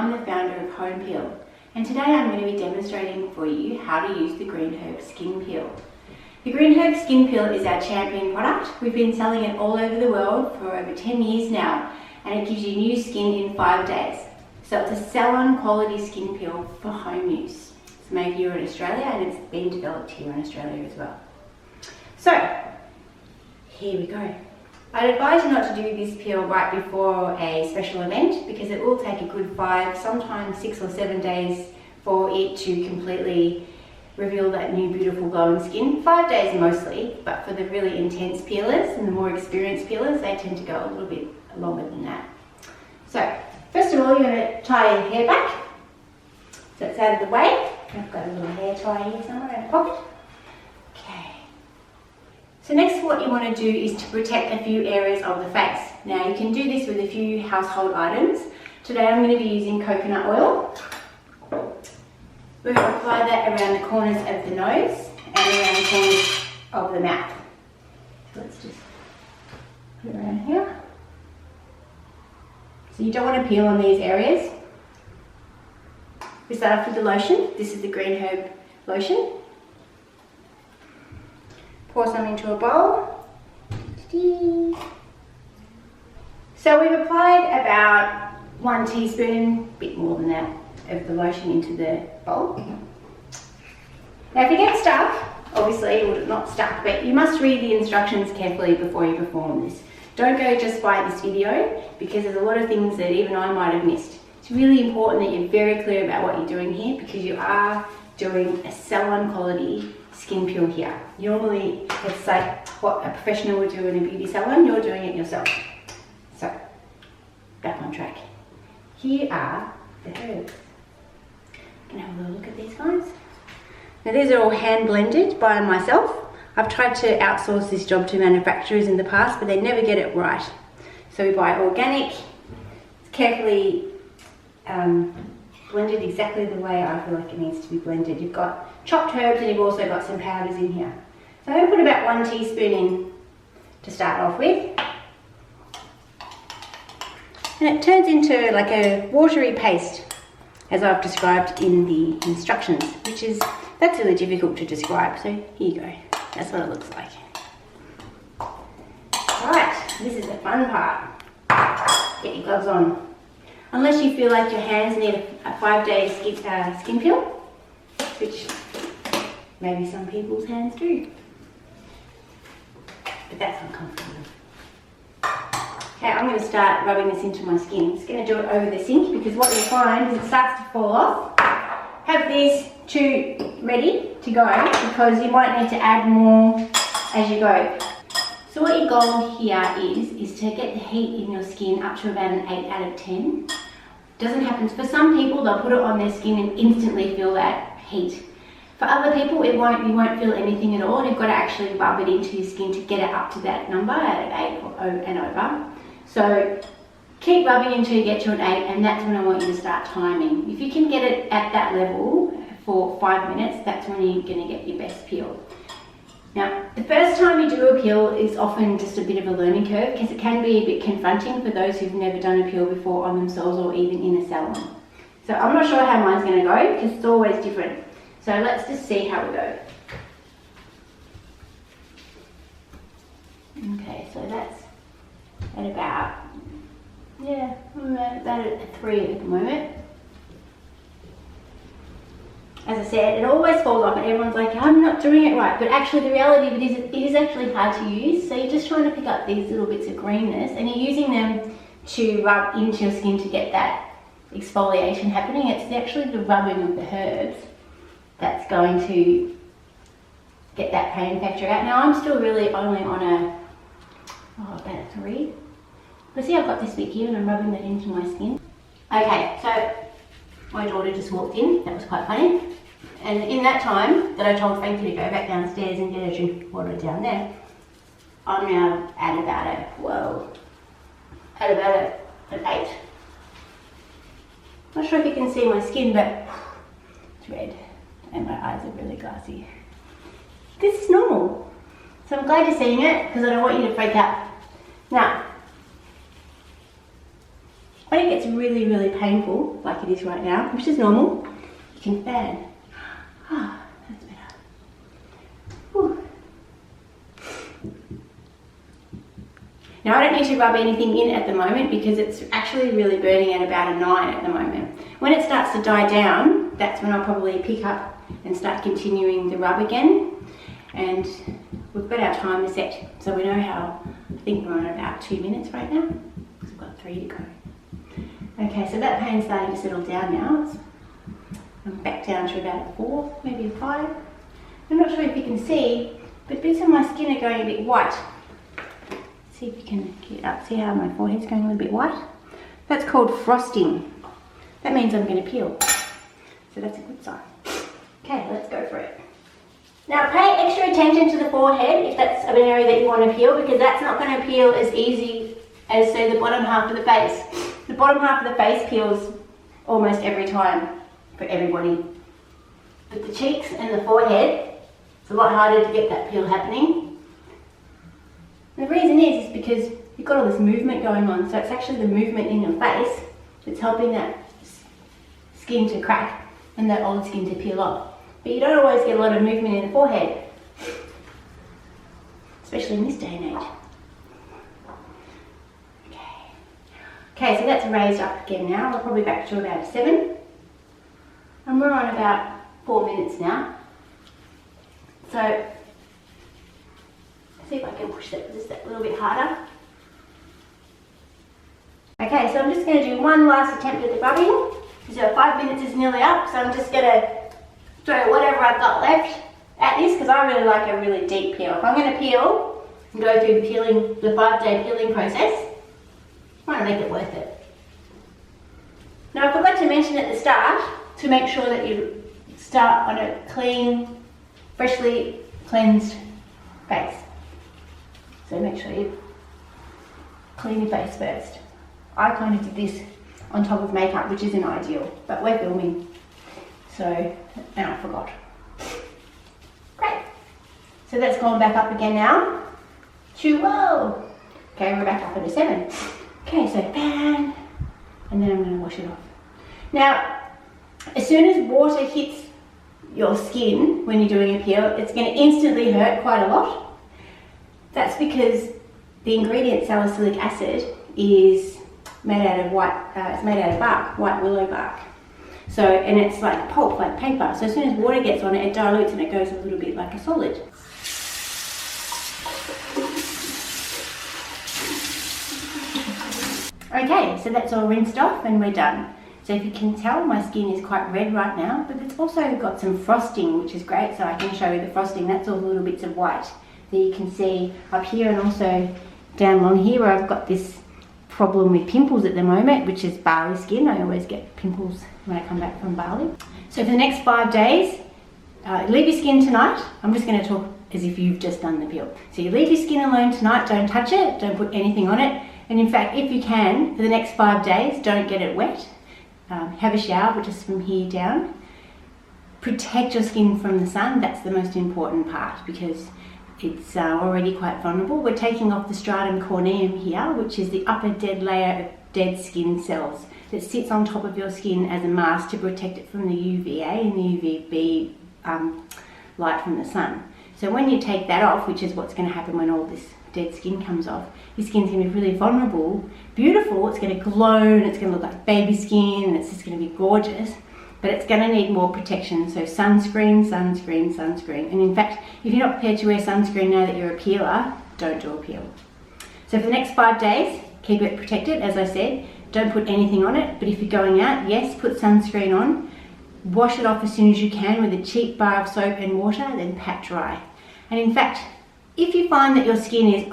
I'm the founder of Homepeel, and today I'm going to be demonstrating for you how to use the Green Herb Skin Peel. The Green Herb Skin Peel is our champion product. We've been selling it all over the world for over 10 years now, and it gives you new skin in 5 days. So it's a salon quality skin peel for home use. It's made here in Australia and it's been developed here in Australia as well. So, here we go. I'd advise you not to do this peel right before a special event because it will take a good 5, sometimes 6 or 7 days for it to completely reveal that new beautiful glowing skin. 5 days mostly, but for the really intense peelers and the more experienced peelers, they tend to go a little bit longer than that. So, first of all, you're going to tie your hair back so it's out of the way. I've got a little hair tie here somewhere in the pocket. Okay. So next what you want to do is to protect a few areas of the face. Now you can do this with a few household items. Today I'm going to be using coconut oil. We're going to apply that around the corners of the nose and around the corners of the mouth. So let's just put it around here. So you don't want to peel on these areas. We start off with the lotion. This is the Green Herb lotion. Pour some into a bowl. So we've applied about 1 teaspoon, a bit more than that, of the lotion into the bowl. Now if you get stuck, obviously, or not stuck, but you must read the instructions carefully before you perform this. Don't go just by this video because there's a lot of things that even I might have missed. It's really important that you're very clear about what you're doing here because you are doing a salon quality skin peel here. Normally, it's like what a professional would do in a beauty salon, you're doing it yourself. So, back on track. Here are the herbs. You can have a little look at these guys. Now these are all hand blended by myself. I've tried to outsource this job to manufacturers in the past, but they never get it right. So we buy organic, carefully blended exactly the way I feel like it needs to be blended. You've got chopped herbs and you've also got some powders in here. So I'm going to put about 1 teaspoon in to start off with. And it turns into like a watery paste as I've described in the instructions, that's really difficult to describe. So here you go. That's what it looks like. Right, this is the fun part. Get your gloves on. Unless you feel like your hands need a 5-day skin peel, which maybe some people's hands do. But that's uncomfortable. Okay, I'm going to start rubbing this into my skin. I'm just going to do it over the sink because what you'll find is it starts to fall off. Have these 2 ready to go because you might need to add more as you go. So what your goal here is to get the heat in your skin up to about an 8 out of 10. Doesn't happen. For some people, they'll put it on their skin and instantly feel that heat. For other people, you won't feel anything at all. And you've got to actually rub it into your skin to get it up to that number at 8 and over. So keep rubbing until you get to an 8, and that's when I want you to start timing. If you can get it at that level for 5 minutes, that's when you're going to get your best peel. Now, the first time you do a peel is often just a bit of a learning curve because it can be a bit confronting for those who've never done a peel before on themselves or even in a salon. So I'm not sure how mine's going to go because it's always different. So let's just see how we go. Okay, so that's at about, I'm about a 3 at the moment. As I said, it always falls off and everyone's like, I'm not doing it right. But actually the reality of it is actually hard to use. So you're just trying to pick up these little bits of greenness and you're using them to rub into your skin to get that exfoliation happening. It's actually the rubbing of the herbs that's going to get that pain factor out. Now I'm still really only on about a 3. But see, I've got this bit here and I'm rubbing that into my skin. Okay, so my daughter just walked in. That was quite funny. And in that time that I told Frankie to go back downstairs and get a drink of water down there, I'm now at about an 8. Not sure if you can see my skin, but it's red and my eyes are really glassy. This is normal. So I'm glad you're seeing it because I don't want you to freak out. Now, When it gets really, really painful, like it is right now, which is normal, you can fan. Ah, that's better. Whew. Now I don't need to rub anything in at the moment because it's actually really burning at about a 9 at the moment. When it starts to die down, that's when I'll probably pick up and start continuing the rub again. And we've got our timer set, so we know how. I think we're on about 2 minutes right now, because we've got 3 to go. Okay, so that pain's starting to settle down now. I'm back down to about a 4, maybe a 5. I'm not sure if you can see, but bits of my skin are going a bit white. See if you can get it up. See how my forehead's going a little bit white? That's called frosting. That means I'm going to peel. So that's a good sign. Okay, let's go for it. Now pay extra attention to the forehead if that's an area that you want to peel, because that's not going to peel as easy as, say, the bottom half of the face. The bottom half of the face peels almost every time for everybody. But the cheeks and the forehead, it's a lot harder to get that peel happening. And the reason is because you've got all this movement going on, so it's actually the movement in your face that's helping that skin to crack and that old skin to peel off. But you don't always get a lot of movement in the forehead, especially in this day and age. Okay, so that's raised up again now. We're probably back to about a 7. And we're on about 4 minutes now. So, see if I can push that just a little bit harder. Okay, so I'm just going to do one last attempt at the rubbing. So 5 minutes is nearly up, so I'm just going to throw whatever I've got left at this, because I really like a really deep peel. If I'm going to peel and go through the 5-day peeling process, I want to make it worth it. Now I forgot to mention at the start to make sure that you start on a clean, freshly cleansed face. So make sure you clean your face first. I kind of did this on top of makeup, which isn't ideal, but we're filming. So, and I forgot. Great. So that's gone back up again now. Whoa. Okay, we're back up at a 7. Okay, so fan, and then I'm going to wash it off. Now, as soon as water hits your skin when you're doing a peel, it's going to instantly hurt quite a lot. That's because the ingredient salicylic acid is made out of bark, white willow bark. So, and it's like pulp, like paper. So as soon as water gets on it, it dilutes and it goes a little bit like a solid. Okay, so that's all rinsed off and we're done. So if you can tell, my skin is quite red right now, but it's also got some frosting, which is great. So I can show you the frosting. That's all the little bits of white that you can see up here, and also down along here where I've got this problem with pimples at the moment, which is barley skin. I always get pimples when I come back from Bali. So for the next 5 days, leave your skin tonight. I'm just going to talk as if you've just done the peel. So you leave your skin alone tonight, don't touch it, don't put anything on it. And in fact, if you can, for the next 5 days, don't get it wet. Have a shower, but just from here down. Protect your skin from the sun. That's the most important part, because it's already quite vulnerable. We're taking off the stratum corneum here, which is the upper dead layer of dead skin cells that sits on top of your skin as a mask to protect it from the UVA and the UVB light from the sun. So when you take that off, which is what's going to happen when all this dead skin comes off, your skin's going to be really vulnerable, beautiful, it's going to glow and it's going to look like baby skin and it's just going to be gorgeous, but it's going to need more protection. So sunscreen, sunscreen, sunscreen. And in fact, if you're not prepared to wear sunscreen now that you're a peeler, don't do a peel. So for the next 5 days, keep it protected, as I said. Don't put anything on it, but if you're going out, yes, put sunscreen on. Wash it off as soon as you can with a cheap bar of soap and water, then pat dry. And in fact, if you find that your skin is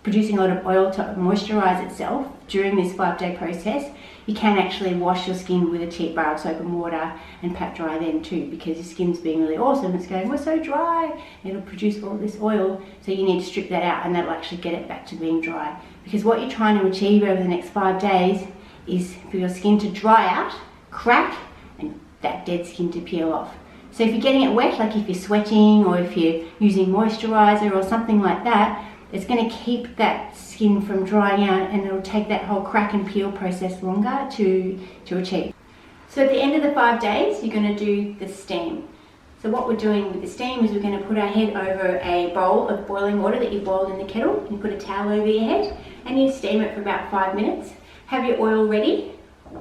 producing a lot of oil to moisturize itself during this 5-day process, you can actually wash your skin with a cheap bar of soap and water and pat dry then too, because your skin's being really awesome. It's going, we're so dry. It'll produce all this oil, so you need to strip that out and that'll actually get it back to being dry. Because what you're trying to achieve over the next 5 days is for your skin to dry out, crack, and that dead skin to peel off. So if you're getting it wet, like if you're sweating or if you're using moisturizer or something like that, It's going to keep that skin from drying out, and it'll take that whole crack and peel process longer to achieve. So at the end of the 5 days, you're going to do the steam. So what we're doing with the steam is we're going to put our head over a bowl of boiling water that you boiled in the kettle. You put a towel over your head and you steam it for about 5 minutes. Have your oil ready.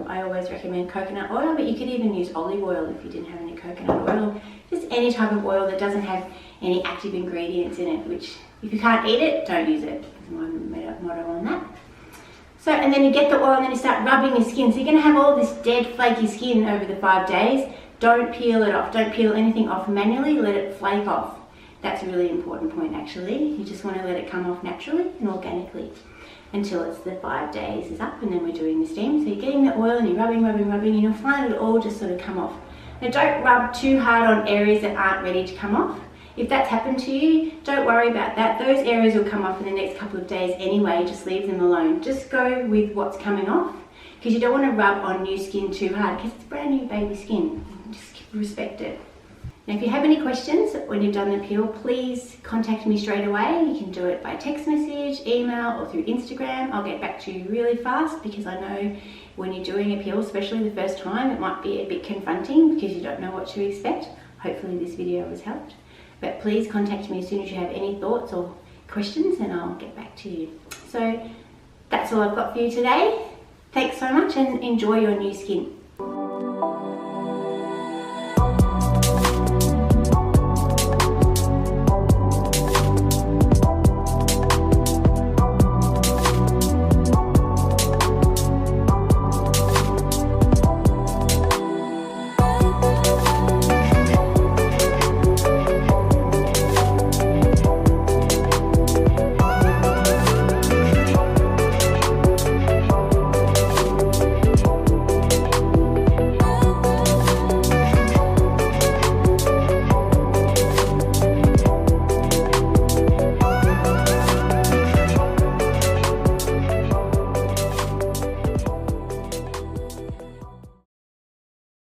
I always recommend coconut oil, but you could even use olive oil if you didn't have any coconut oil. Just any type of oil that doesn't have any active ingredients in it, which if you can't eat it, don't use it. That's my motto on that. So, and then you get the oil and then you start rubbing your skin. So you're going to have all this dead, flaky skin over the 5 days. Don't peel it off. Don't peel anything off manually. Let it flake off. That's a really important point, actually. You just want to let it come off naturally and organically until it's the 5 days is up, and then we're doing the steam. So you're getting the oil and you're rubbing, and you'll find it all just sort of come off. Now don't rub too hard on areas that aren't ready to come off. If that's happened to you, don't worry about that. Those areas will come off in the next couple of days anyway. Just leave them alone. Just go with what's coming off, because you don't want to rub on new skin too hard, because it's brand new baby skin. Just respect it. Now if you have any questions when you've done the peel, please contact me straight away. You can do it by text message, email, or through Instagram. I'll get back to you really fast, because I know when you're doing a peel, especially the first time, it might be a bit confronting because you don't know what to expect. Hopefully this video has helped. But please contact me as soon as you have any thoughts or questions, and I'll get back to you. So that's all I've got for you today. Thanks so much and enjoy your new skin.